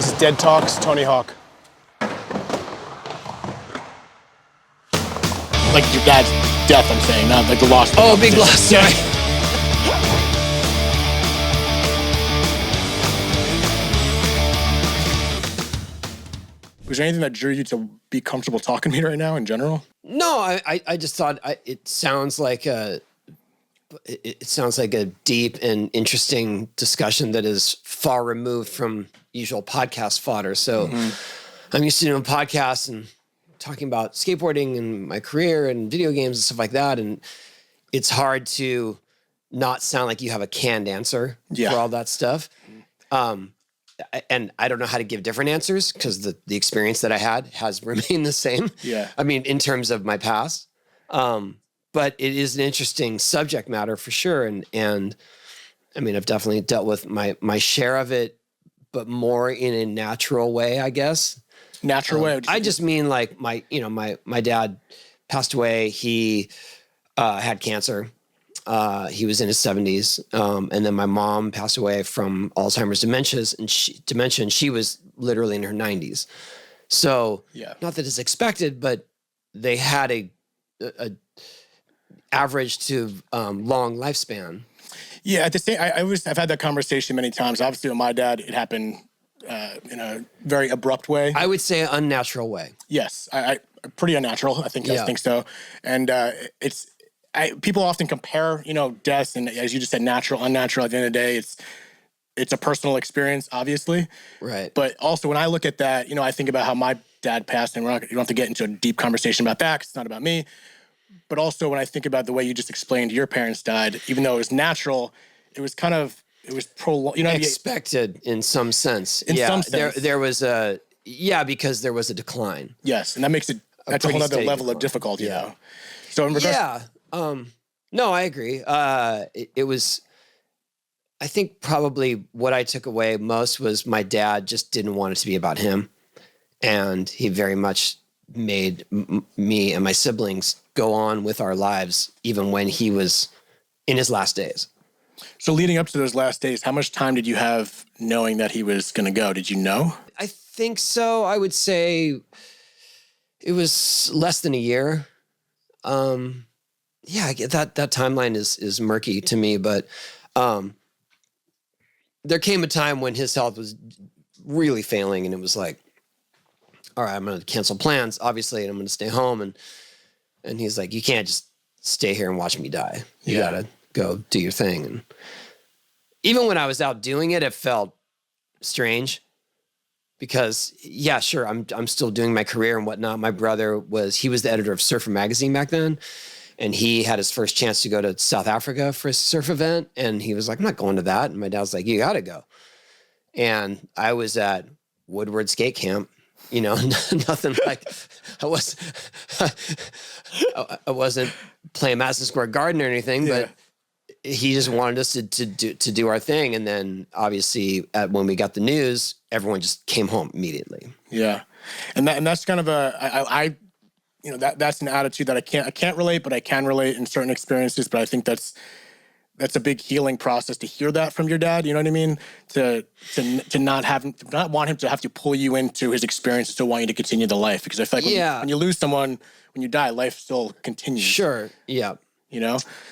This is Dead Talks, Tony Hawk. Like your dad's death, I'm saying, not like the loss. Oh, big loss, sorry. Was there anything that drew you to be comfortable talking to me right now in general? No, I just thought it sounds like a deep and interesting discussion that is far removed from usual podcast fodder. So I'm used to doing podcasts and talking about skateboarding and my career and video games and stuff like that. And it's hard to not sound like you have a canned answer for all that stuff. And I don't know how to give different answers because the experience that I had has remained the same. Yeah. I mean, in terms of my past. But it is an interesting subject matter for sure. And I mean, I've definitely dealt with my share of it, but more in a natural way, I guess. Natural way? I just mean like my dad passed away. He had cancer. He was in his 70s. And then my mom passed away from Alzheimer's dementia, and she was literally in her 90s. So not that it's expected, but they had a average to long lifespan. Yeah, at the same, I've had that conversation many times. Obviously, with my dad, it happened in a very abrupt way. I would say unnatural way. Yes, I pretty unnatural. I think so. And people often compare, deaths, and as you just said, natural, unnatural. At the end of the day, it's a personal experience, obviously. Right. But also, when I look at that, I think about how my dad passed, and you don't have to get into a deep conversation about that because it's not about me. But also, when I think about the way you just explained your parents died, even though it was natural, it was prolonged. Expected in some sense. In some sense. There was because there was a decline. Yes, and that makes that's a whole other level of difficulty, though. So in regards, no, I agree. It was, I think probably what I took away most was my dad just didn't want it to be about him. And he very much made me and my siblings go on with our lives, even when he was in his last days. So leading up to those last days, how much time did you have knowing that he was going to go? Did you know? I think so. I would say it was less than a year. I get that timeline is murky to me, but there came a time when his health was really failing, and it was like, all right, I'm going to cancel plans, obviously, and I'm going to stay home. And he's like, you can't just stay here and watch me die. You got to go do your thing. And even when I was out doing it, it felt strange because, sure, I'm still doing my career and whatnot. My brother he was the editor of Surfer Magazine back then. And he had his first chance to go to South Africa for a surf event. And he was like, I'm not going to that. And my dad was like, you got to go. And I was at Woodward Skate Camp, nothing like I wasn't playing Madison Square Garden or anything, but he just wanted us to do our thing. And then obviously when we got the news, everyone just came home immediately. Yeah. And that's kind of that's an attitude that I can't relate, but I can relate in certain experiences. But I think that's a big healing process to hear that from your dad. You know what I mean? To not want him to have to pull you into his experience, to still want you to continue the life. Because I feel like when you lose someone, when you die, life still continues. Sure. Yeah.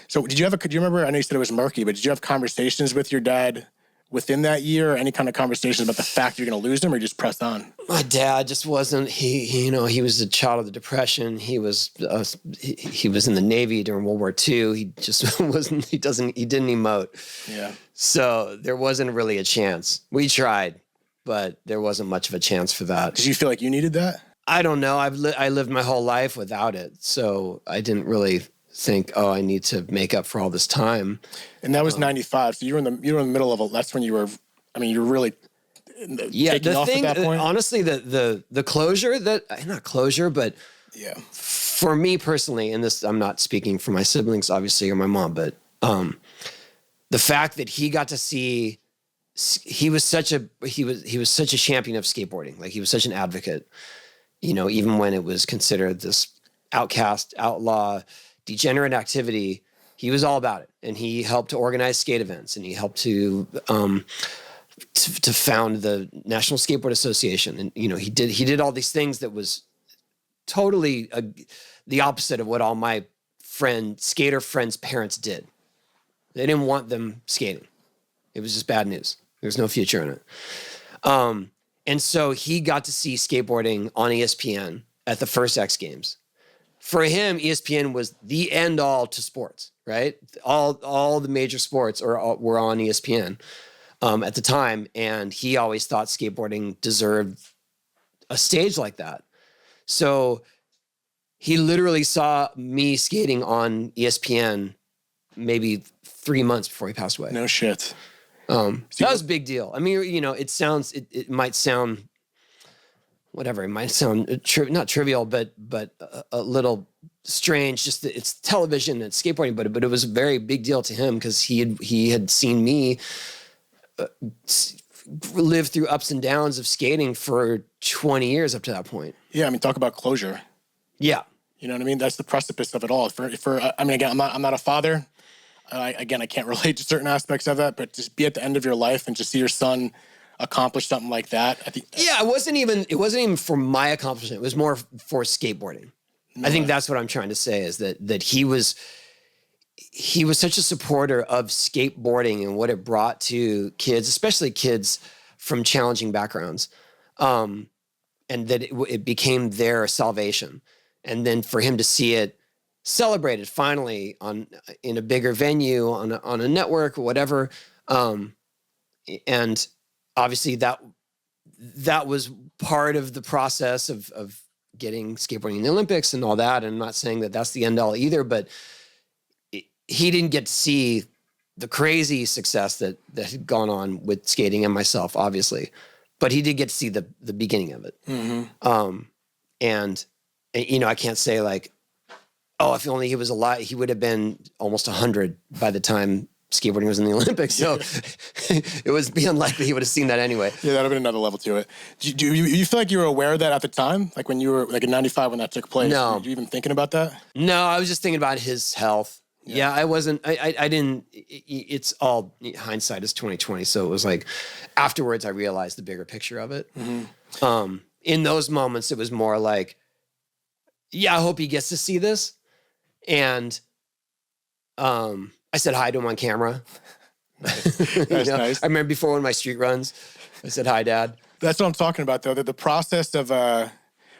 So could you remember, I know you said it was murky, but did you have conversations with your dad within that year, or any kind of conversations about the fact you're going to lose him, or you just pressed on? My dad just wasn't, he was a child of the Depression. He was in the Navy during World War II. He just wasn't, he didn't emote. Yeah. So there wasn't really a chance. We tried, but there wasn't much of a chance for that. Did you feel like you needed that? I don't know. I lived my whole life without it. So I didn't really think, I need to make up for all this time. And that was 95. So you were in the middle of that's when you were really taking off at that point. Honestly, the closure not closure, but for me personally, and this, I'm not speaking for my siblings, obviously, or my mom, but the fact that he got to see, he was such a champion of skateboarding. Like, he was such an advocate, even when it was considered this outcast, outlaw, degenerate activity, he was all about it. And he helped to organize skate events, and he helped to to found the National Skateboard Association. And, you know, he did all these things that was totally the opposite of what all my skater friends' parents did. They didn't want them skating. It was just bad news. There was no future in it. And so he got to see skateboarding on ESPN at the first X Games. For him, ESPN was the end all to sports, right? All the major sports were on ESPN at the time, and he always thought skateboarding deserved a stage like that. So he literally saw me skating on ESPN maybe 3 months before he passed away. No shit. That was a big deal. I mean, you know, it might sound whatever. It might sound not trivial, but a little strange. Just that it's television and skateboarding, but it was a very big deal to him because he had seen me live through ups and downs of skating for 20 years up to that point. Yeah, I mean, talk about closure. Yeah, you know what I mean. That's the precipice of it all. I mean, again, I'm not a father. I can't relate to certain aspects of that, but just be at the end of your life and just see your son accomplish something like that. It wasn't even for my accomplishment. It was more for skateboarding. No. I think that's what I'm trying to say is that he was such a supporter of skateboarding and what it brought to kids, especially kids from challenging backgrounds, and that it became their salvation. And then for him to see it celebrated finally in a bigger venue on a network or whatever, and obviously that was part of the process of getting skateboarding in the Olympics and all that. And I'm not saying that that's the end all either, but he didn't get to see the crazy success that had gone on with skating and myself, obviously, but he did get to see the beginning of it. Mm-hmm. And you know, I can't say like, oh, if only he was alive, he would have been almost 100 by the time skateboarding was in the Olympics. So it was be unlikely he would have seen that anyway. Yeah, that would have been another level to it. Do you feel like you were aware of that at the time? Like when you were like in 95 when that took place? No. Were you even thinking about that? No, I was just thinking about his health. Yeah, I wasn't, I didn't, it's all hindsight is 2020. So it was like afterwards I realized the bigger picture of it. Mm-hmm. In those moments, it was more like, yeah, I hope he gets to see this. And I said hi to him on camera. That's nice. I remember before one of my street runs, I said, hi, Dad. That's what I'm talking about, though. The process of, I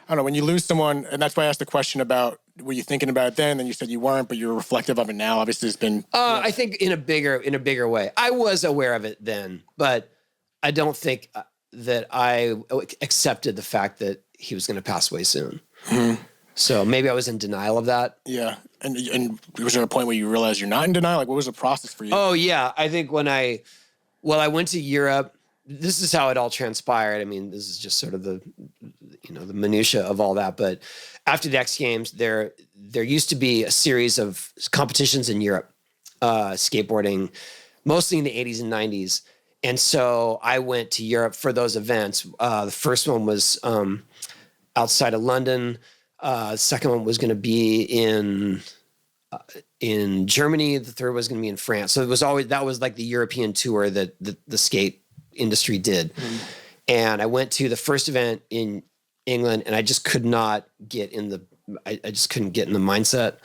don't know, when you lose someone, and that's why I asked the question about, were you thinking about it then? And you said you weren't, but you're reflective of it now. Obviously, it's been... I think in a bigger way. I was aware of it then, but I don't think that I accepted the fact that he was going to pass away soon. Mm-hmm. So maybe I was in denial of that. Yeah. And was there a point where you realized you're not in denial? Like, what was the process for you? Oh, yeah. I think when I went to Europe, this is how it all transpired. I mean, this is just sort of the minutia of all that. But after the X Games, there used to be a series of competitions in Europe, skateboarding, mostly in the 80s and 90s. And so I went to Europe for those events. The first one was outside of London. The second one was going to be in Germany. The third was going to be in France. So that was like the European tour that the skate industry did. Mm-hmm. And I went to the first event in England, and I just could not get I just couldn't get in the mindset.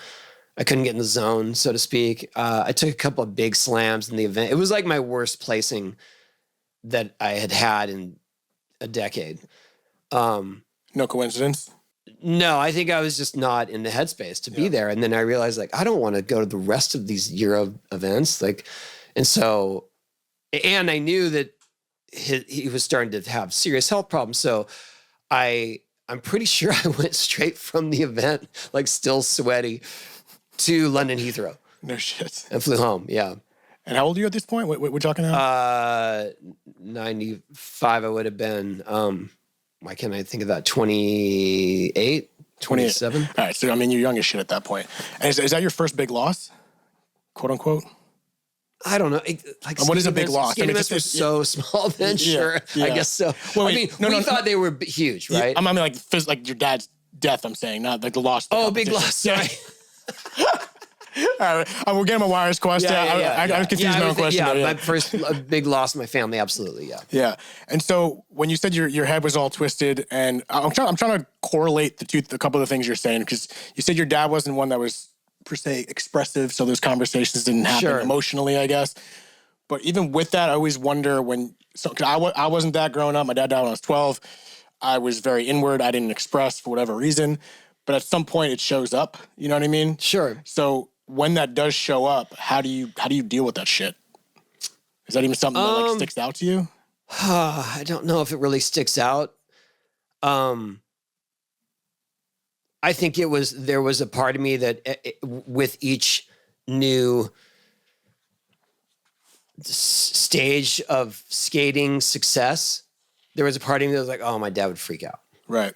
I couldn't get in the zone, so to speak. I took a couple of big slams in the event. It was like my worst placing that I had in a decade. No coincidence? No, I think I was just not in the headspace to be there. And then I realized, like, I don't want to go to the rest of these Euro events. And I knew that he was starting to have serious health problems. So I'm pretty sure I went straight from the event, like still sweaty, to London Heathrow. No shit. And flew home, yeah. And how old are you at this point? What we're talking now? 95 I would have been. Why can't I think of that? 28, 27. All right. So, I mean, you're young as shit at that point. And is that your first big loss? Quote unquote? I don't know. What is a big loss? Skating events were so small then, sure. I guess so. Well, we thought they were huge, right? I mean, like your dad's death, I'm saying, not like the loss. Oh, big loss. Sorry. We'll get my wires question. I was confused my own question. My first big loss in my family, absolutely, yeah. Yeah. And so when you said your head was all twisted, and I'm trying to correlate a couple of the things you're saying, because you said your dad wasn't one that was per se expressive, so those conversations didn't happen emotionally, I guess. But even with that, I always wonder cause I wasn't that growing up. My dad died when I was 12. I was very inward. I didn't express for whatever reason. But at some point it shows up. You know what I mean? Sure. So when that does show up, how do you deal with that shit? Is that even something that sticks out to you? I don't know if it really sticks out. I think there was a part of me that with each new stage of skating success, there was a part of me that was like, oh, my dad would freak out. Right.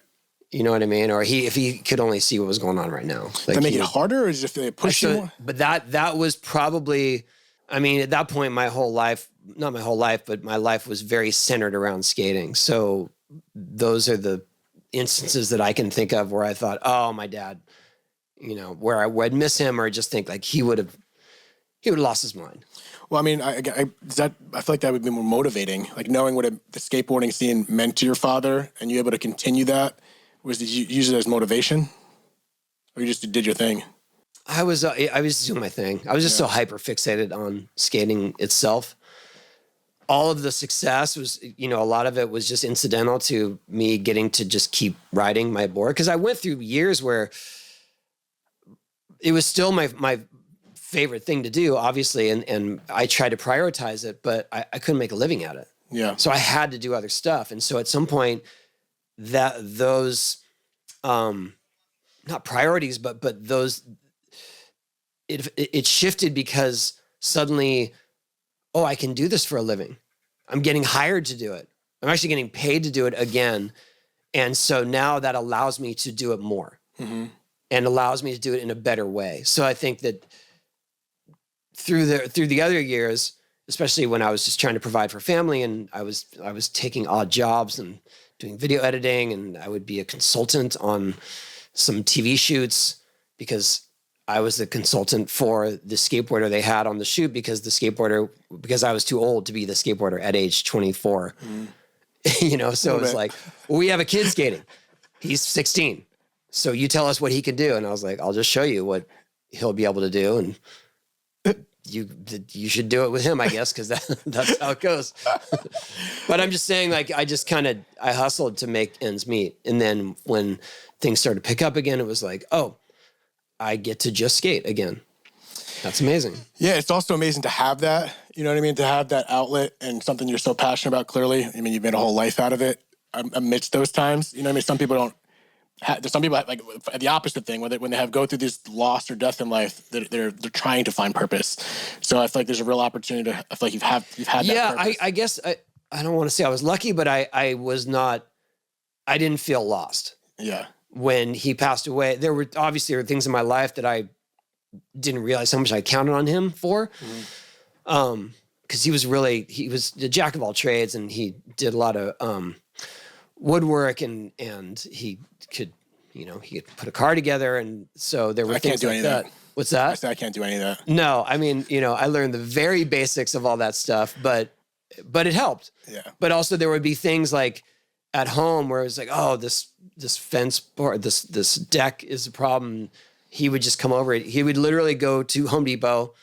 You know what I mean? Or if he could only see what was going on right now. Like, they make it harder, or is it if they push you more? But that was probably, I mean, at that point, not my whole life, but my life was very centered around skating. So those are the instances that I can think of where I thought, oh, my dad, where I would miss him, or just think like he would have lost his mind. Well, I mean, I feel like that would be more motivating, like knowing what the skateboarding scene meant to your father, and you able to continue that. Did you use it as motivation, or you just did your thing? I was doing my thing. I was just so hyper fixated on skating itself. All of the success was, a lot of it was just incidental to me getting to just keep riding my board. Because I went through years where it was still my favorite thing to do, obviously, and I tried to prioritize it, but I couldn't make a living at it. Yeah. So I had to do other stuff. And so at some point, those not priorities, but those it shifted, because suddenly, oh, I can do this for a living. I'm getting hired to do it. I'm actually getting paid to do it again. And so now that allows me to do it more, and allows me to do it in a better way. So I think that through the other years, especially when I was just trying to provide for family, and I was taking odd jobs and doing video editing, and I would be a consultant on some TV shoots, because I was the consultant for the skateboarder they had on the shoot, because I was too old to be the skateboarder at age 24. So it was like, well, we have a kid skating. He's 16. So you tell us what he can do. And I was like, I'll just show you what he'll be able to do. And you should do it with him, I guess, because that's how it goes. But I'm just saying, like, I hustled to make ends meet. And then when things started to pick up again, it was like, oh, I get to just skate again. That's amazing. Yeah, it's also amazing to have that, you know what I mean? To have that outlet and something you're so passionate about, clearly. I mean, you've made a whole life out of it amidst those times. You know what I mean? Some people don't. There's some people like the opposite thing, when they go through this loss or death in life, they're trying to find purpose. So I feel like there's a real opportunity I feel like you've had that. Yeah, I guess I don't want to say I was lucky, but I was not. I didn't feel lost. Yeah. When he passed away, there were things in my life that I didn't realize how much I counted on him for. Because he was the jack of all trades, and he did a lot of woodwork, and he could put a car together, and so there were things like that. What's that? I can't do any of that. No, I mean, I learned the very basics of all that stuff, but it helped. Yeah. But also there would be things like at home where it was like, oh, this fence board, this deck is a problem. He would just come over. He would literally go to Home Depot,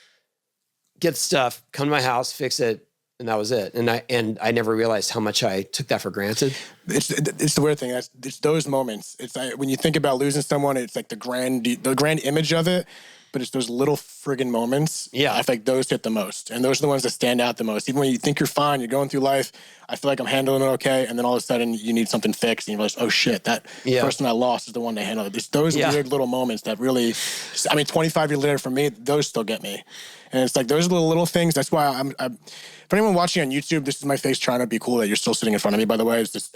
get the stuff, come to my house, fix it, and that was it. And I never realized how much I took that for granted. It's the weird thing. It's those moments. It's like when you think about losing someone, it's like the grand image of it, but it's those little friggin' moments. Yeah. I feel like those hit the most, and those are the ones that stand out the most. Even when you think you're fine, you're going through life, I feel like I'm handling it okay, and then all of a sudden you need something fixed, and you realize, oh shit, that person I lost is the one that handled it. It's those weird little moments that really, 25 years later for me, those still get me. And it's like those are the little things. That's why I'm for anyone watching on YouTube, this is my face trying to be cool that you're still sitting in front of me, by the way. This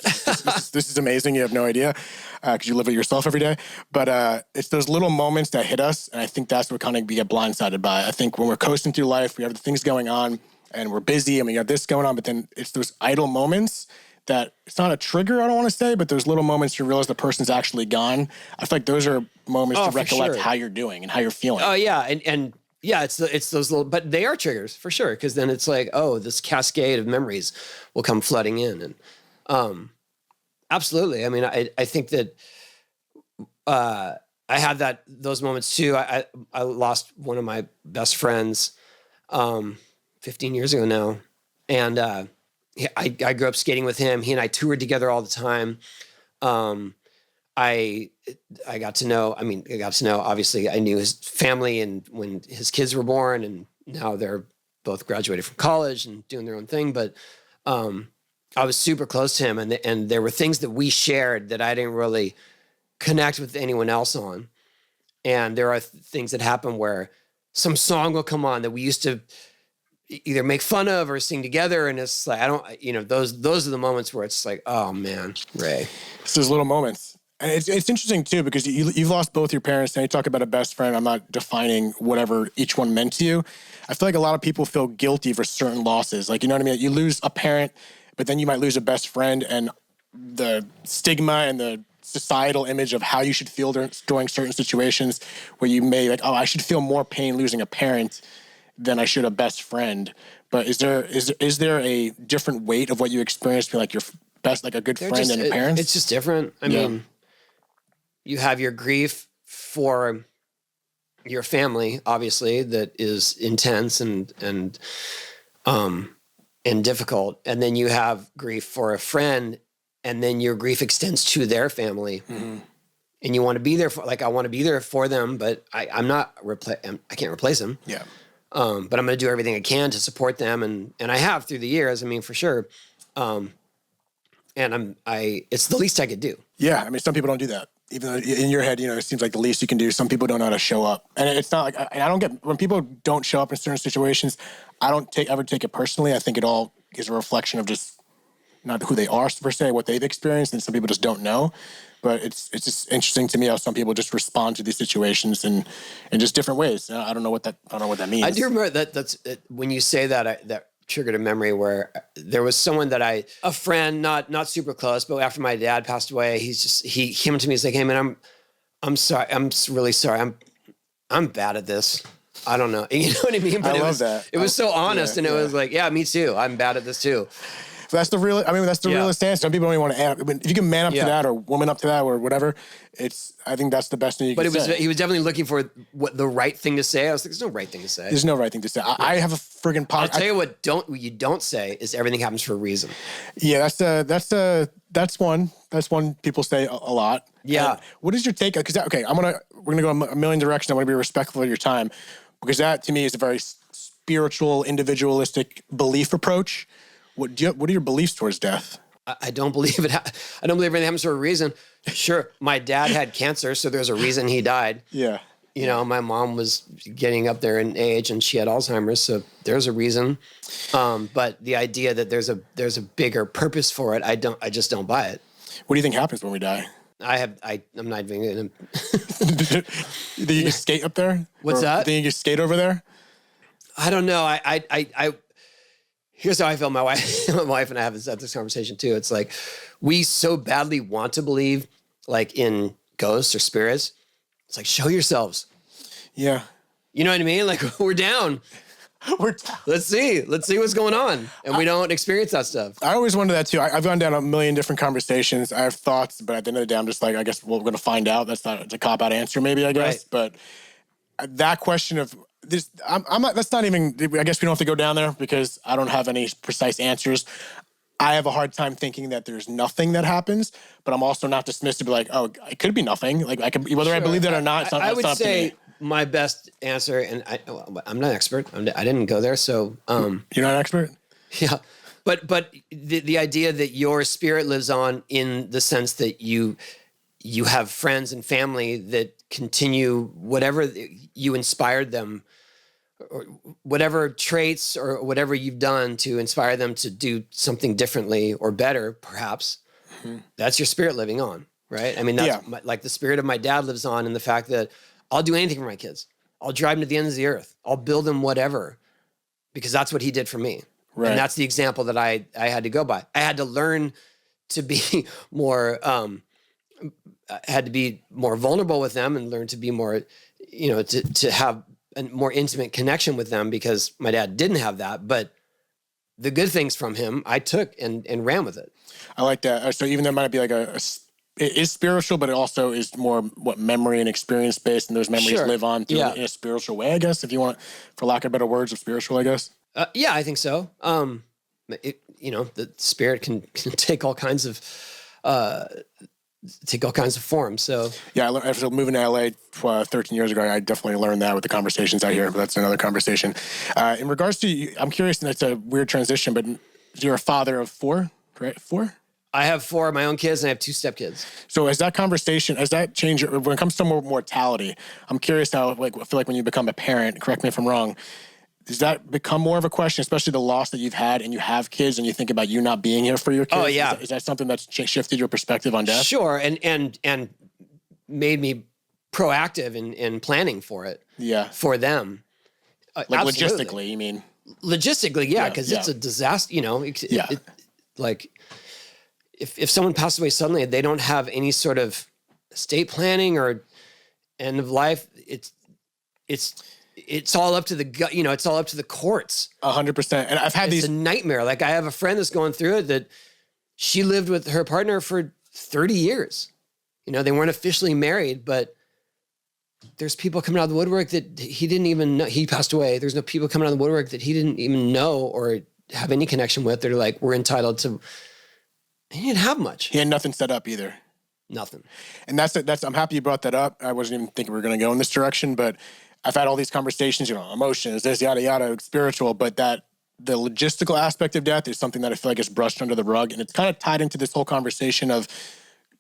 is amazing. You have no idea because you live it yourself every day. But it's those little moments that hit us, and I think that's what kind of we get blindsided by. I think when we're coasting through life, we have the things going on, and we're busy, and we got this going on, but then it's those idle moments that it's not a trigger, I don't want to say, but those little moments you realize the person's actually gone. I feel like those are moments to recollect how you're doing and how you're feeling. Oh, yeah. And Yeah, it's those little, but they are triggers for sure. Cause then it's like, oh, this cascade of memories will come flooding in. And, absolutely. I mean, I think that, I had those moments too. I lost one of my best friends, 15 years ago now. And, I grew up skating with him. He and I toured together all the time. I got to know, obviously I knew his family and when his kids were born, and now they're both graduated from college and doing their own thing. But, I was super close to him, and there were things that we shared that I didn't really connect with anyone else on. And there are things that happen where some song will come on that we used to either make fun of or sing together. And it's like, those are the moments where it's like, oh man, Ray. It's those little moments. And it's interesting too, because you've lost both your parents, and you talk about a best friend. I'm not defining whatever each one meant to you. I feel like a lot of people feel guilty for certain losses. Like, you know what I mean? You lose a parent, but then you might lose a best friend, and the stigma and the societal image of how you should feel during certain situations where you may like, oh, I should feel more pain losing a parent than I should a best friend. But is there a different weight of what you experience being like your best, like a good friend and a parent? It's just different. I mean, you have your grief for your family, obviously, that is intense and difficult. And then you have grief for a friend, and then your grief extends to their family. Mm-hmm. And you want to be there I want to be there for them, but I can't replace them. Yeah. But I'm going to do everything I can to support them. And I have through the years, I mean, for sure. And it's the least I could do. Yeah. I mean, some people don't do that. Even though in your head, it seems like the least you can do. Some people don't know how to show up. And it's not like, I don't get, when people don't show up in certain situations, I don't ever take it personally. I think it all is a reflection of just not who they are per se, what they've experienced. And some people just don't know. But it's just interesting to me how some people just respond to these situations in just different ways. I don't know what that means. I do remember that's when you say that, that triggered a memory where there was someone that a friend, not super close, but after my dad passed away, he came to me, he's like, hey man, I'm sorry. I'm really sorry. I'm bad at this. I don't know. You know what I mean? But I love that. It was so honest, and it was like, yeah, me too. I'm bad at this too. That's the realest answer. Some people don't even want to add. If you can man up to that or woman up to that or whatever, I think that's the best thing you can say. But he was definitely looking for what the right thing to say. I was like, there's no right thing to say. There's no right thing to say. I have a friggin' podcast. I'll tell you what you don't say is everything happens for a reason. Yeah, that's one. That's one people say a lot. Yeah. And what is your take? Because we're gonna go a million directions. I want to be respectful of your time, because that to me is a very spiritual, individualistic belief approach. What are your beliefs towards death? I don't believe it. I don't believe everything happens for a reason. Sure, my dad had cancer, so there's a reason he died. Yeah. My mom was getting up there in age, and she had Alzheimer's, so there's a reason. But the idea that there's a bigger purpose for it, I just don't buy it. What do you think happens when we die? I'm not even. Think you can skate up there? What's that? Think you can skate over there? I don't know. Here's how I feel. My wife and I have this conversation too. It's like, we so badly want to believe like in ghosts or spirits. It's like, show yourselves. Yeah. You know what I mean? Like, we're down. Let's see what's going on. And we don't experience that stuff. I always wonder that too. I've gone down a million different conversations. I have thoughts, but at the end of the day, I'm just like, I guess we're going to find out. That's not a cop-out answer maybe, I guess. Right. But that question of this, I'm not, that's not even, I guess we don't have to go down there because I don't have any precise answers. I have a hard time thinking that there's nothing that happens, but I'm also not dismissed to be like, oh, it could be nothing. Like I could, whether I believe that or not, it's not, I would say my best answer, and I'm not an expert. I didn't go there. So, you're not an expert? Yeah. But the idea that your spirit lives on in the sense that you have friends and family that continue whatever you inspired them, or whatever traits or whatever you've done to inspire them to do something differently or better, perhaps. Mm-hmm. That's your spirit living on, right? I mean, that's like the spirit of my dad lives on in the fact that I'll do anything for my kids. I'll drive them to the ends of the earth. I'll build them whatever, because that's what he did for me. Right. And that's the example that I had to go by. I had to learn to be more, had to be more vulnerable with them and learn to be more, to have a more intimate connection with them because my dad didn't have that. But the good things from him, I took and ran with it. I like that. So even though it might be like it is spiritual, but it also is more memory and experience based, and those memories live on through in a spiritual way, I guess, if you want, for lack of better words, of spiritual, I guess. Yeah, I think so. The spirit can take all kinds of forms. So yeah, after moving to LA 13 years ago, I definitely learned that with the conversations I hear, but that's another conversation. In regards to you, I'm curious, and it's a weird transition, but you're a father of 4, right? 4? I have 4 of my own kids and I have 2 stepkids. So has that changed when it comes to mortality? I'm curious how, I feel like when you become a parent, correct me if I'm wrong, does that become more of a question, especially the loss that you've had and you have kids and you think about you not being here for your kids? Oh, yeah. Is that something that's shifted your perspective on death? Sure. And made me proactive in planning for it. Yeah. For them. Logistically, you mean? Logistically, yeah, because it's a disaster, if someone passes away suddenly, they don't have any sort of estate planning or end of life. It's all up to it's all up to the courts. 100%. And I've had it's a nightmare. Like I have a friend that's going through it that she lived with her partner for 30 years. They weren't officially married, but there's people coming out of the woodwork that he didn't even know. He passed away. There's no people coming out of the woodwork that he didn't even know or have any connection with. They're like, we're entitled to. He didn't have much. He had nothing set up either. Nothing. And I'm happy you brought that up. I wasn't even thinking we were going to go in this direction, but I've had all these conversations, emotions, this, yada, yada, spiritual, but that the logistical aspect of death is something that I feel like is brushed under the rug. And it's kind of tied into this whole conversation of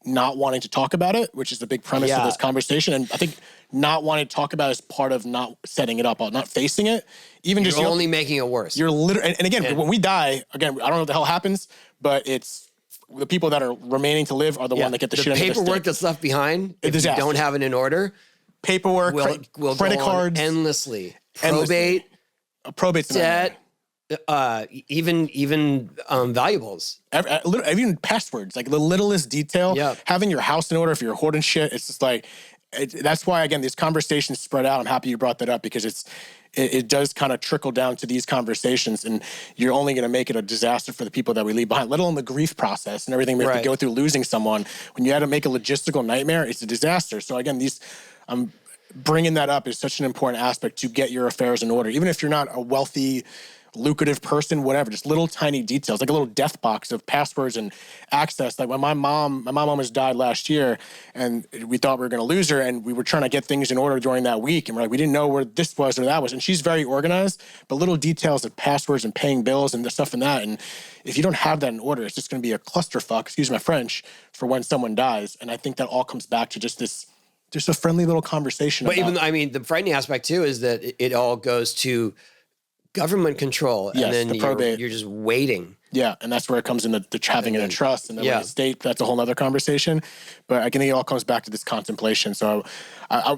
not wanting to talk about it, which is the big premise of this conversation. And I think not wanting to talk about it is part of not setting it up, not facing it. Even you're only making it worse. You're literally, and again, when we die, again, I don't know what the hell happens, but it's the people that are remaining to live are the one that get the shit under the stick. The paperwork that's left behind, if you don't have it in order, paperwork, will credit go cards, endlessly. Probate, probate's debt, even valuables. Even passwords, like the littlest detail. Yep. Having your house in order if you're hoarding shit. It's just like that's why again these conversations spread out. I'm happy you brought that up because it does kind of trickle down to these conversations, and you're only going to make it a disaster for the people that we leave behind, let alone the grief process and everything we have to go through losing someone. When you had to make a logistical nightmare, it's a disaster. So again, bringing that up is such an important aspect to get your affairs in order. Even if you're not a wealthy, lucrative person, whatever, just little tiny details, like a little death box of passwords and access. Like when my mom almost died last year and we thought we were going to lose her and we were trying to get things in order during that week. And we're like, we didn't know where this was or that was. And she's very organized, but little details of passwords and paying bills and the stuff in that. And if you don't have that in order, it's just going to be a clusterfuck, excuse my French, for when someone dies. And I think that all comes back to just a friendly little conversation. But the frightening aspect too is that it all goes to government control, and then you're just waiting. Yeah, and that's where it comes into having it in trust, and then the state. That's a whole other conversation. But I think it all comes back to this contemplation. So,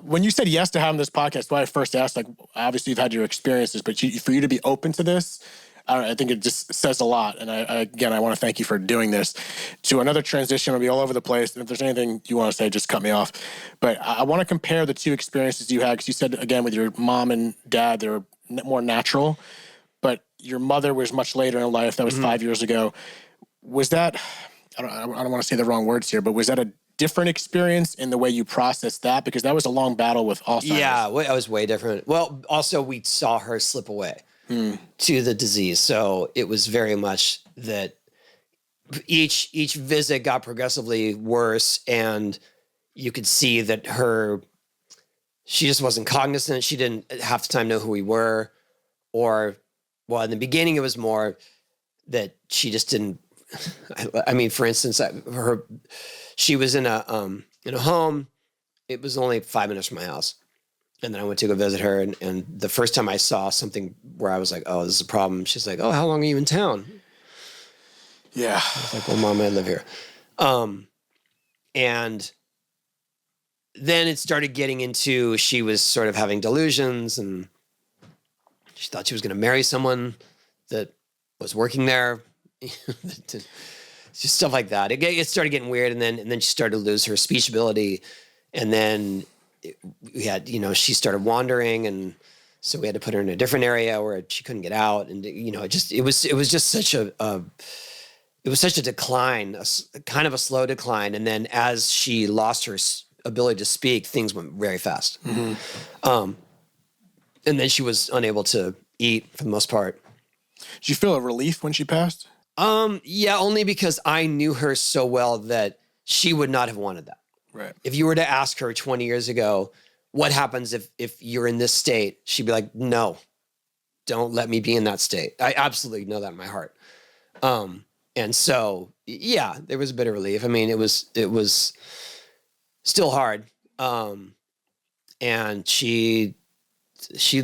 when you said yes to having this podcast, why I first asked, like, obviously you've had your experiences, but for you to be open to this, I think it just says a lot. And I want to thank you for doing this. To another transition, I'll be all over the place. And if there's anything you want to say, just cut me off. But I want to compare the two experiences you had, because you said, again, with your mom and dad, they were more natural, but your mother was much later in life. That was 5 years ago. Was that, I don't want to say the wrong words here, but was that a different experience in the way you processed that? Because that was a long battle with Alzheimer's. Yeah, it was way different. Well, also we saw her slip away to the disease. So it was very much that each visit got progressively worse, and you could see that she just wasn't cognizant. She didn't half the time know who we were, in the beginning it was more that she just didn't. I mean, for instance, she was in a home. It was only 5 minutes from my house, and then I went to go visit her. And the first time I saw something where I was like, "Oh, this is a problem," she's like, "Oh, how long are you in town?" Yeah, I was like, "Well, Mom, I live here," and then it started getting into, she was sort of having delusions, and she thought she was going to marry someone that was working there. Just stuff like that. It started getting weird, and then she started to lose her speech ability, and then we had, she started wandering, and So we had to put her in a different area where she couldn't get out. And, you know, it was just such a decline, kind of a slow decline. And then as she lost her ability to speak, things went very fast. And then she was unable to eat for the most part. Did you feel a relief when she passed? Yeah, only because I knew her so well that she would not have wanted that. Right. If you were to ask her 20 years ago, what happens if you're in this state? She'd be like, no, don't let me be in that state. I absolutely know that in my heart. And so, yeah, there was a bit of relief. I mean, it was still hard. And she,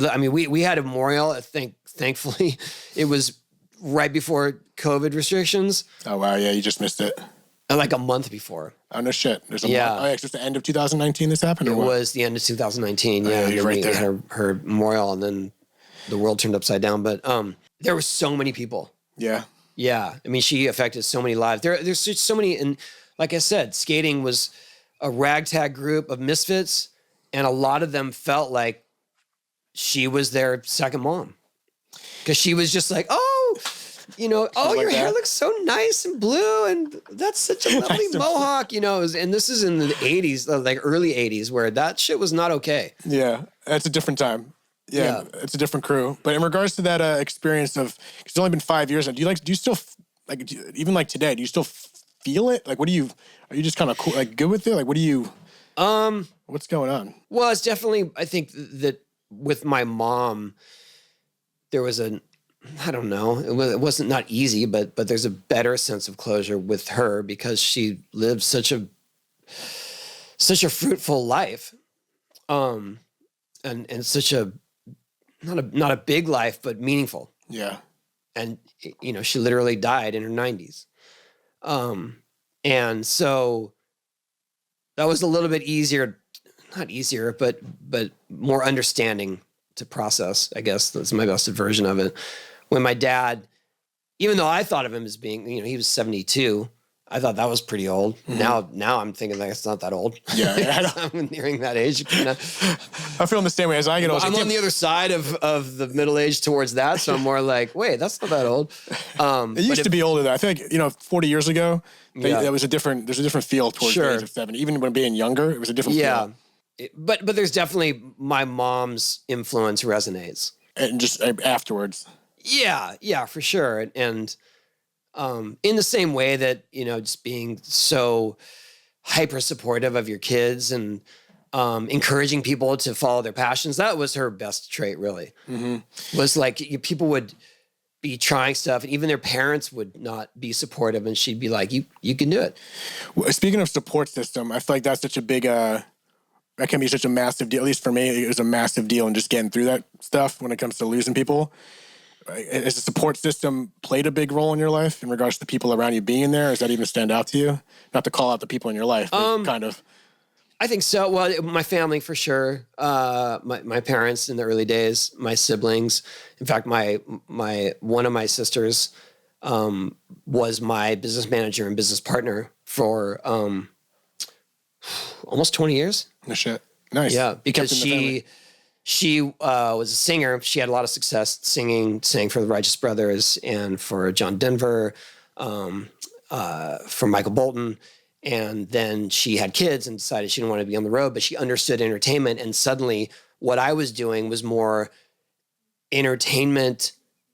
I mean, we had a memorial. Thankfully, it was right before COVID restrictions. Oh, wow. Yeah, you just missed it. Like a month before. Oh, no shit. There's a Yeah. month. Oh, yeah, it's just the end of 2019 this happened? It or what? was the end of 2019. Oh, Yeah, yeah, and you're then right we there. had her memorial, and then the world turned upside down. But there were so many people. Yeah. Yeah, I mean, she affected so many lives. There's just so many, and like I said, skating was a ragtag group of misfits, and a lot of them felt like she was their second mom, because she was just like, oh, you know, oh, like your hair that? looks so nice and blue, and that's such a lovely Nice and mohawk, you know. And this is in the 80s, like early 80s, where that shit was not okay. Yeah. That's a different time. Yeah. It's a different crew. But in regards to that experience of, it's only been 5 years now, do you still, even like today, do you still feel it? Like, are you just kind of cool, like good with it? Like, what's going on? Well, it's definitely, I think that with my mom, there was I don't know, it wasn't not easy, but there's a better sense of closure with her because she lived such a fruitful life. And such a, not a big life, but meaningful. Yeah. And, you know, she literally died in her 90s. And so that was a little bit easier, not easier, but more understanding to process, I guess. That's my best version of it. When my dad, even though I thought of him as being, you know, he was 72, I thought that was pretty old. Mm-hmm. Now I'm thinking like it's not that old. Yeah. I'm nearing that age. I feel the same way as I get older. I'm on the other side of the middle age towards that, so I'm more like, wait, that's not that old. It used to be older though. I feel like, you know, 40 years ago, Yeah. there's a different feel towards Sure. the age of 70. Even when being younger, it was a different feel. But there's definitely my mom's influence resonates. And just afterwards. Yeah, for sure. And in the same way that, you know, just being so hyper supportive of your kids and encouraging people to follow their passions, that was her best trait, really. Mm-hmm. Was like people would be trying stuff, and even their parents would not be supportive, and she'd be like, you can do it. Well, speaking of support system, I feel like that's such a big, that can be such a massive deal. At least for me, it was a massive deal in just getting through that stuff when it comes to losing people. Has the support system played a big role in your life in regards to the people around you being there? Does that even stand out to you? Not to call out the people in your life, but kind of. I think so. Well, my family for sure. My parents in the early days, my siblings. In fact, my one of my sisters was my business manager and business partner for almost 20 years. No shit. Nice. Yeah, because she was a singer. She had a lot of success singing, sang for the Righteous Brothers and for John Denver, for Michael Bolton. And then she had kids and decided she didn't want to be on the road, but she understood entertainment. And suddenly what I was doing was more entertainment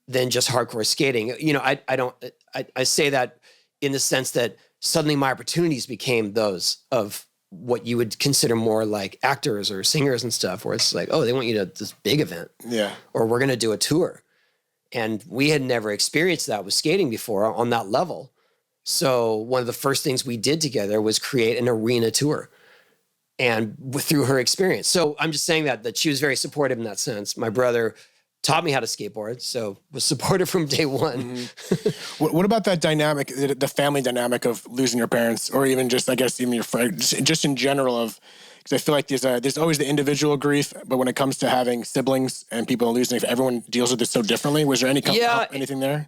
than just hardcore skating. You know, I say that in the sense that suddenly my opportunities became those of what you would consider more like actors or singers and stuff, where it's like, oh, they want you to this big event. Yeah. Or we're going to do a tour. And we had never experienced that with skating before on that level. So one of the first things we did together was create an arena tour, and through her experience. So I'm just saying that she was very supportive in that sense. My brother taught me how to skateboard, so was supportive from day one. Mm-hmm. What about that dynamic, the family dynamic of losing your parents, or even just, I guess, even your friends, just in general of, because I feel like there's always the individual grief, but when it comes to having siblings and people losing, if everyone deals with it so differently, was there anything there?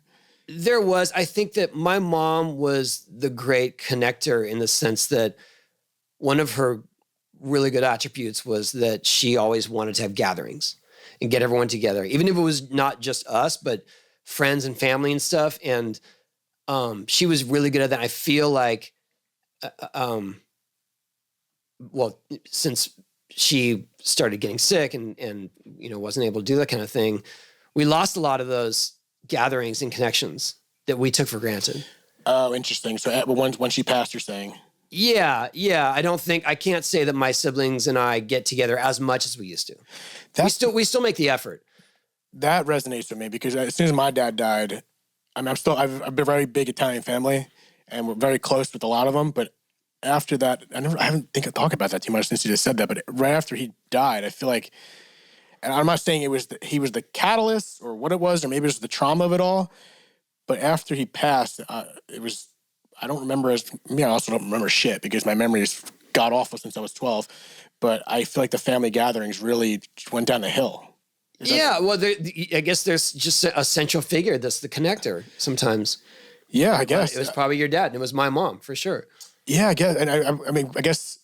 There was. I think that my mom was the great connector in the sense that one of her really good attributes was that she always wanted to have gatherings. and get everyone together, even if it was not just us, but friends and family and stuff. And she was really good at that. I feel like, well, since she started getting sick and wasn't able to do that kind of thing, we lost a lot of those gatherings and connections that we took for granted. Oh, interesting. So when she passed, you're saying? Yeah. I can't say that my siblings and I get together as much as we used to. We still make the effort. That resonates with me because as soon as my dad died, I've a very big Italian family and we're very close with a lot of them. But after that, I haven't think I talk about that too much since you just said that. But right after he died, I feel like, and I'm not saying he was the catalyst or what it was, or maybe it was the trauma of it all. But after he passed, it was, I don't remember I also don't remember shit because my memory is god awful since I was 12. But I feel like the family gatherings really went down the hill. I guess there's just a central figure that's the connector sometimes. Yeah, I guess. It was probably your dad and it was my mom for sure. Yeah, I guess. And I guess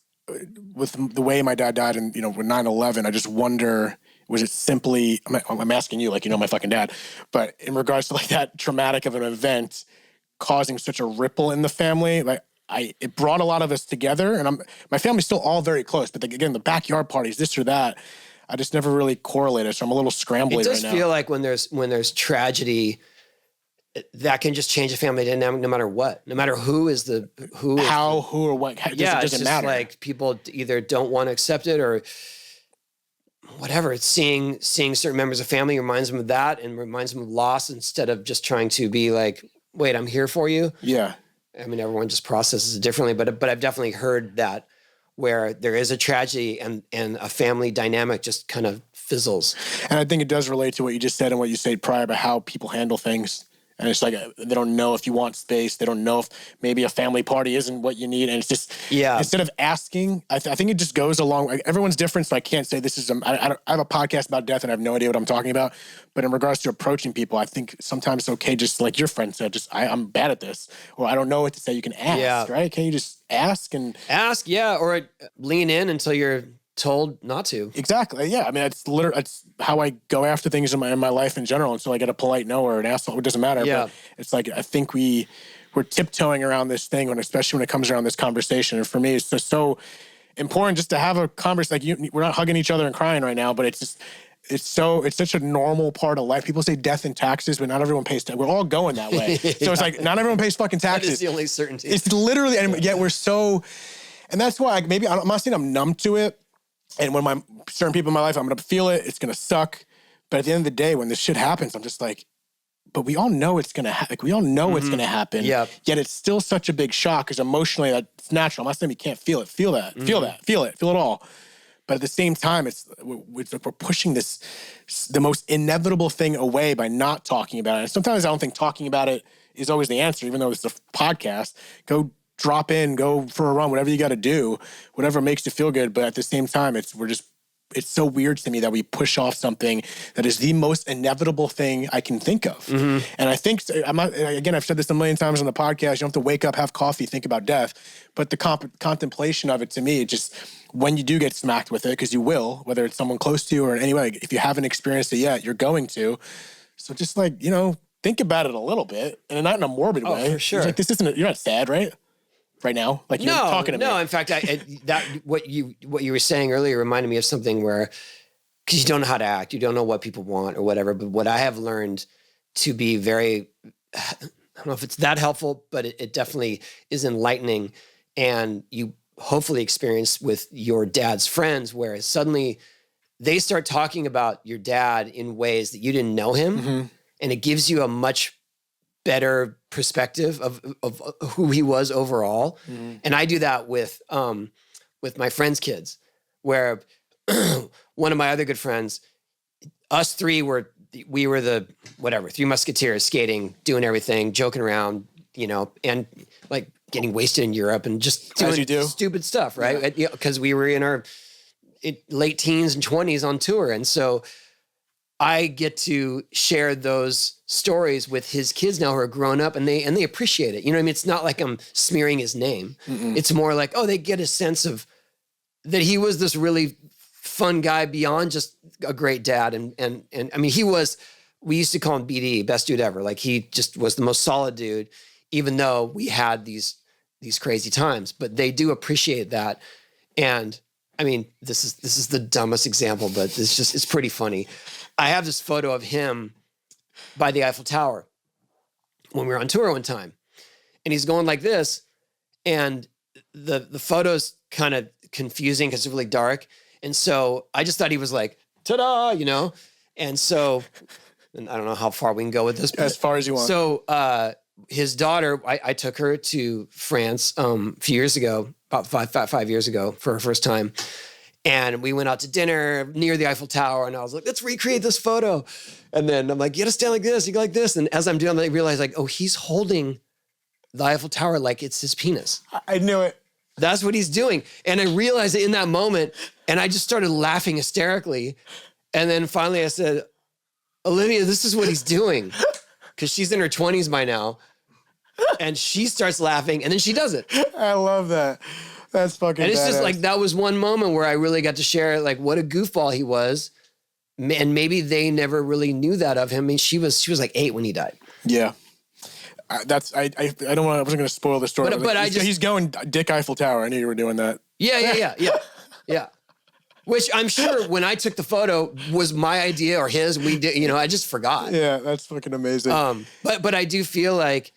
with the way my dad died and, with 9/11, I just wonder, was it simply, I'm asking you like, my fucking dad, but in regards to like that traumatic of an event causing such a ripple in the family, like it brought a lot of us together and my family's still all very close, but again, the backyard parties, this or that, I just never really correlated. So I'm a little scrambly right now. It does feel like when there's tragedy, that can just change a family dynamic no matter what, no matter who or what. It doesn't matter. Like people either don't want to accept it or whatever. It's seeing certain members of family reminds them of that and reminds them of loss instead of just trying to be like, wait, I'm here for you. Yeah. I mean, everyone just processes it differently, but I've definitely heard that where there is a tragedy and a family dynamic just kind of fizzles. And I think it does relate to what you just said and what you said prior about how people handle things. And it's like, they don't know if you want space. They don't know if maybe a family party isn't what you need. And it's just, instead of asking, I think it just goes along. Like, everyone's different. So I can't say this is, I have a podcast about death and I have no idea what I'm talking about. But in regards to approaching people, I think sometimes it's okay. Just like your friend said, I'm bad at this, or I don't know what to say. You can ask, right? Can you just ask? Or lean in until you're told not to. Exactly. Yeah. I mean, it's how I go after things in my life in general. Until I get a polite no or an asshole, it doesn't matter. Yeah. But it's like, I think we're tiptoeing around this thing, especially when it comes around this conversation. And for me, it's just so important just to have a conversation. Like we're not hugging each other and crying right now, but it's such a normal part of life. People say death and taxes, but not everyone pays taxes. We're all going that way. So it's like, not everyone pays fucking taxes. That is the only certainty. It's literally, and yet we're so, and that's why I'm not saying I'm numb to it. And when certain people in my life, I'm going to feel it. It's going to suck. But at the end of the day, when this shit happens, I'm just like, but we all know it's going to happen. Like, we all know it's going to happen. Yep. Yet it's still such a big shock because emotionally that's natural. I'm not saying we can't feel it. Feel that. Feel that. Feel it. Feel it all. But at the same time, it's like we're pushing the most inevitable thing away by not talking about it. And sometimes I don't think talking about it is always the answer, even though it's a podcast. Go drop in, go for a run, whatever you got to do, whatever makes you feel good. But at the same time, it's so weird to me that we push off something that is the most inevitable thing I can think of. Mm-hmm. And I think, I've said this a million times on the podcast, you don't have to wake up, have coffee, think about death. But the contemplation of it, to me, just when you do get smacked with it, because you will, whether it's someone close to you or in any way, if you haven't experienced it yet, you're going to. So just like, think about it a little bit, and not in a morbid way. For sure. It's like, you're not sad, right? Right now, like you're talking to me. No, in fact, what you were saying earlier reminded me of something where, because you don't know how to act, you don't know what people want or whatever. But what I have learned to be very, I don't know if it's that helpful, but it definitely is enlightening, and you hopefully experience with your dad's friends, where suddenly they start talking about your dad in ways that you didn't know him, and it gives you a much better perspective of who he was overall. And I do that with my friends' kids, where one of my other good friends, us three were the Three Musketeers, skating, doing everything, joking around, and like getting wasted in Europe and just doing stupid stuff, right? Because we were in our late teens and 20s on tour. And so I get to share those stories with his kids now who are grown up, and they appreciate it. You know what I mean? It's not like I'm smearing his name. Mm-mm. It's more like, they get a sense of that he was this really fun guy beyond just a great dad. And I mean, we used to call him BD, best dude ever. Like he just was the most solid dude, even though we had these crazy times, but they do appreciate that. And I mean, this is the dumbest example, but it's pretty funny. I have this photo of him by the Eiffel Tower when we were on tour one time, and he's going like this, and the photo's kind of confusing because it's really dark. And so I just thought he was like, ta-da, you know? And so, and I don't know how far we can go with this. But, as far as you want. So his daughter, I took her to France a few years ago, about five years ago for her first time. And we went out to dinner near the Eiffel Tower, and I was like, let's recreate this photo. And then I'm like, you gotta stand like this, you go like this. And as I'm doing that, I realize like, oh, he's holding the Eiffel Tower like it's his penis. I knew it. That's what he's doing. And I realized it in that moment, and I just started laughing hysterically. And then finally I said, Olivia, this is what he's doing. Because she's in her 20s by now. And she starts laughing, and then she does it. I love that. That's fucking And it's badass. just like, that was one moment where I really got to share like what a goofball he was. And maybe they never really knew that of him. I mean, she was like 8 when he died. Yeah. I wasn't going to spoil the story. But he's going Dick Eiffel Tower. I knew you were doing that. Yeah. Which I'm sure when I took the photo was my idea or his. We did, you know, I just forgot. Yeah, that's fucking amazing. But I do feel like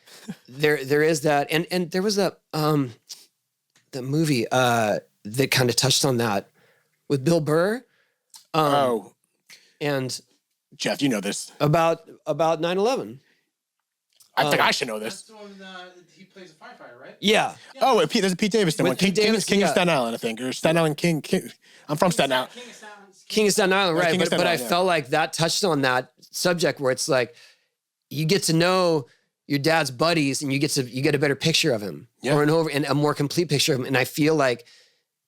there is that, and there was the movie that kind of touched on that with Bill Burr. And Jeff, you know this about 9/11. I think I should know this. That's the one he plays a firefighter, right? Yeah. Oh, there's a Pete Davidson one. Pete Davidson, King of Staten Island, I think, or Staten Island King. I'm from Staten Island. King of Staten Island, right? King of Staten But I Island, yeah. felt like that touched on that subject where it's like you get to know your dad's buddies and you get a better picture of him over and over and a more complete picture of him. And I feel like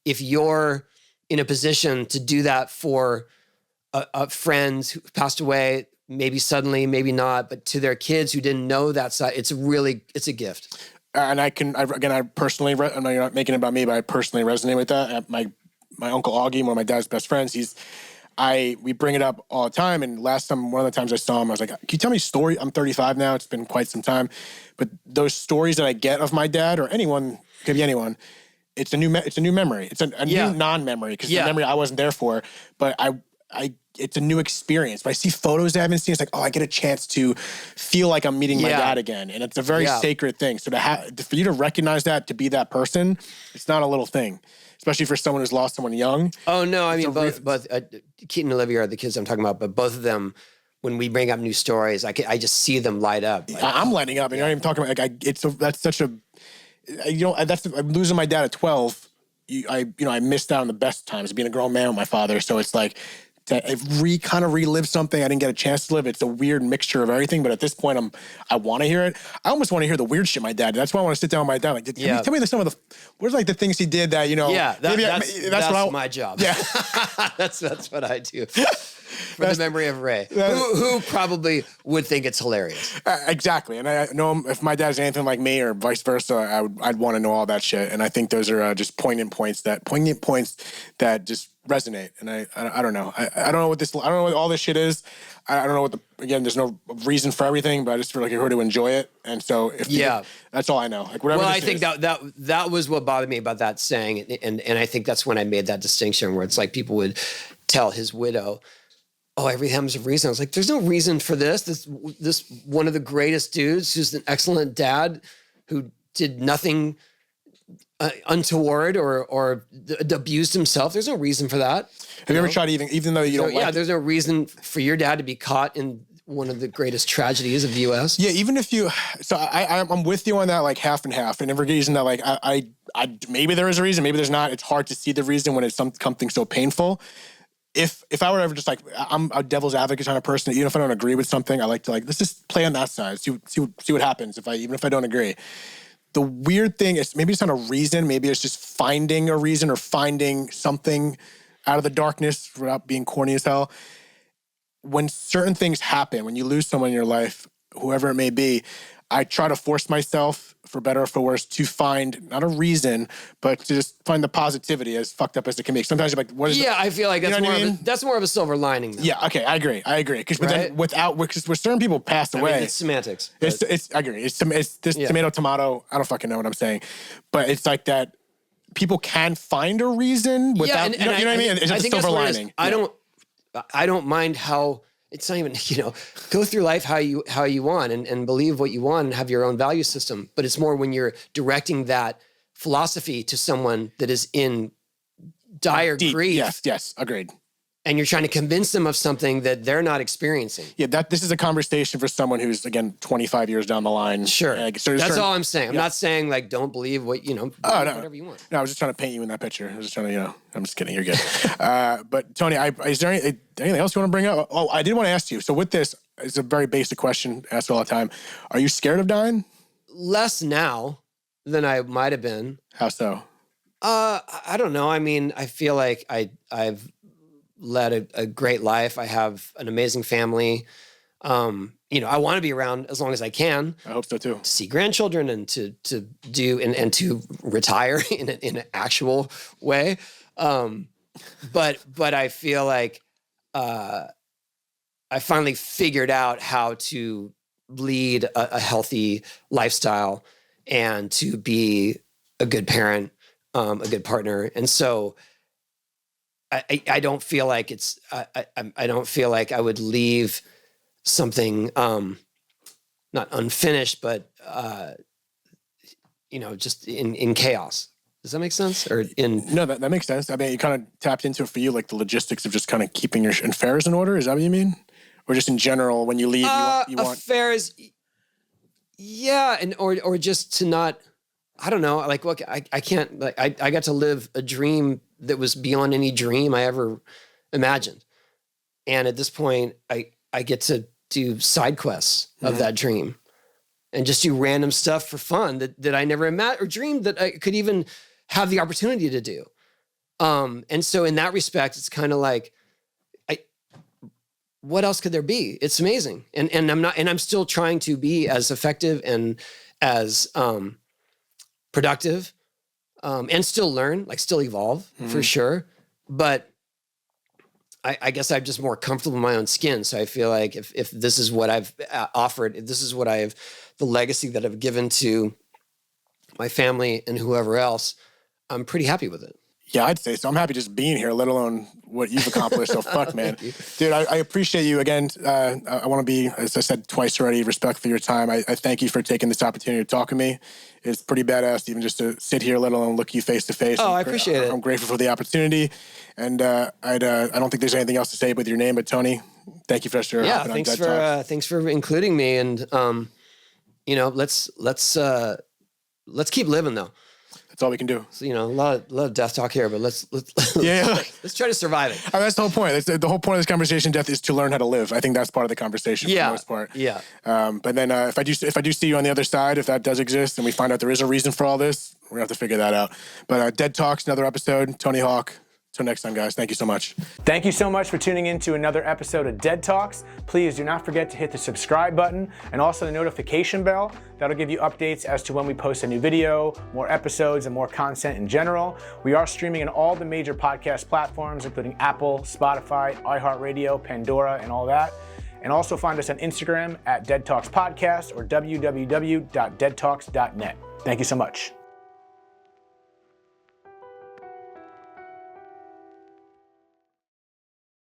if you're in a position to do that for friends who passed away, maybe suddenly, maybe not, but to their kids who didn't know that side, it's a gift. And I personally, I know you're not making it about me, but I personally resonate with that. My uncle Augie, one of my dad's best friends, we bring it up all the time. And one of the times I saw him, I was like, can you tell me a story? I'm 35 now. It's been quite some time. But those stories that I get of my dad or anyone, could be anyone, it's a new memory. It's a new non-memory because it's a memory I wasn't there for. But it's a new experience. But I see photos I haven't seen. It's like, oh, I get a chance to feel like I'm meeting my dad again. And it's a very sacred thing. So for you to recognize that, to be that person, it's not a little thing. Especially for someone who's lost someone young. Oh, no. I mean, both Keaton and Olivia are the kids I'm talking about, but both of them, when we bring up new stories, I just see them light up. Like, I'm lighting up. And you're not even talking about, I'm losing my dad at 12. I missed out on the best times being a grown man with my father. So it's like, to kind of relive something I didn't get a chance to live. It's a weird mixture of everything, but at this point, I want to hear it. I almost want to hear the weird shit my dad did. That's why I want to sit down with my dad. Like, tell me some of where's like the things he did that, that's my job. Yeah. that's what I do. For the memory of Ray, who probably would think it's hilarious. Exactly. And I know if my dad's anything like me or vice versa, I'd want to know all that shit. And I think those are just poignant points that just resonate. And I don't know. I don't know what all this shit is. I don't know there's no reason for everything, but I just feel like you're here to enjoy it. And so that's all I know. Like whatever. Well, I think that was what bothered me about that saying. And I think that's when I made that distinction where it's like people would tell his widow, oh, everything has a reason. I was like, there's no reason for this. This one of the greatest dudes who's an excellent dad who did nothing untoward or abused himself. There's no reason for that. Have you ever tried even though you don't like there's no reason for your dad to be caught in one of the greatest tragedies of the U.S. Yeah, even if I'm with you on that, like half and half. And every reason that like I maybe there is a reason, maybe there's not. It's hard to see the reason when it's something so painful. If I were ever just like, I'm a devil's advocate kind of person, even if I don't agree with something, I like to let's just play on that side, see what happens even if I don't agree. The weird thing is maybe it's not a reason, maybe it's just finding a reason or finding something out of the darkness without being corny as hell. When certain things happen, when you lose someone in your life, whoever it may be, I try to force myself, for better or for worse, to find not a reason, but to just find the positivity, as fucked up as it can be. Sometimes you're like, what is it? Yeah, I feel like that's more of a silver lining, though. Yeah, okay, I agree. Because Right? then because certain people passed away. I mean, it's semantics. I agree. It's this tomato. I don't fucking know what I'm saying, but it's like that. People can find a reason without. You know what I mean? It's just a silver lining. I don't mind how. It's not even, go through life how you want and believe what you want and have your own value system. But it's more when you're directing that philosophy to someone that is in dire grief. Yes, agreed. And you're trying to convince them of something that they're not experiencing. Yeah, this is a conversation for someone who's, again, 25 years down the line. Sure. That's all I'm saying. I'm not saying, like, don't believe what, whatever you want. No, I was just trying to paint you in that picture. I was just trying to, I'm just kidding. You're good. But, Tony, is there anything else you want to bring up? Oh, I did want to ask you. So with this, it's a very basic question asked all the time. Are you scared of dying? Less now than I might have been. How so? I don't know. I mean, I feel like I've led a great life. I have an amazing family. I want to be around as long as I can. I hope so too. To see grandchildren and to do and to retire in an actual way. But I feel like I finally figured out how to lead a healthy lifestyle and to be a good parent, a good partner, and so. I don't feel like I don't feel like I would leave something not unfinished, but just in chaos. Does that make sense? No, that makes sense. I mean, you kind of tapped into it for you, like the logistics of just kind of keeping your affairs in order. Is that what you mean? Or just in general, when you leave, you want affairs? Yeah, or just to not. I don't know. Like, look, I can't. Like, I got to live a dream that was beyond any dream I ever imagined. And at this point, I get to do side quests of that dream and just do random stuff for fun that I never imagined or dreamed that I could even have the opportunity to do. And so in that respect, it's kind of like, what else could there be? It's amazing. And I'm still trying to be as effective and as productive. And still learn, like still evolve for sure. But I guess I'm just more comfortable in my own skin. So I feel like if this is what I've offered, if this is what the legacy that I've given to my family and whoever else, I'm pretty happy with it. Yeah, I'd say so. I'm happy just being here, let alone what you've accomplished. So fuck, man. Dude, I appreciate you. Again, I want to be, as I said twice already, respectful of your time. I thank you for taking this opportunity to talk to me. It's pretty badass even just to sit here, let alone look you face to face. Oh, I appreciate it. I'm grateful for the opportunity. And I don't think there's anything else to say with your name, but Tony, thank you for hopping on Dead Talks. Thanks for including me. And, let's keep living though. That's all we can do. So, a lot of death talk here, but let's try to survive it. That's the whole point. The whole point of this conversation, death, is to learn how to live. I think that's part of the conversation for the most part. Yeah. But then if I do see you on the other side, if that does exist, and we find out there is a reason for all this, we're gonna have to figure that out. But Dead Talks, another episode. Tony Hawk. Till next time, guys. Thank you so much. Thank you so much for tuning in to another episode of Dead Talks. Please do not forget to hit the subscribe button and also the notification bell. That'll give you updates as to when we post a new video, more episodes, and more content in general. We are streaming on all the major podcast platforms, including Apple, Spotify, iHeartRadio, Pandora, and all that. And also find us on Instagram at Dead Talks Podcast or www.deadtalks.net. Thank you so much.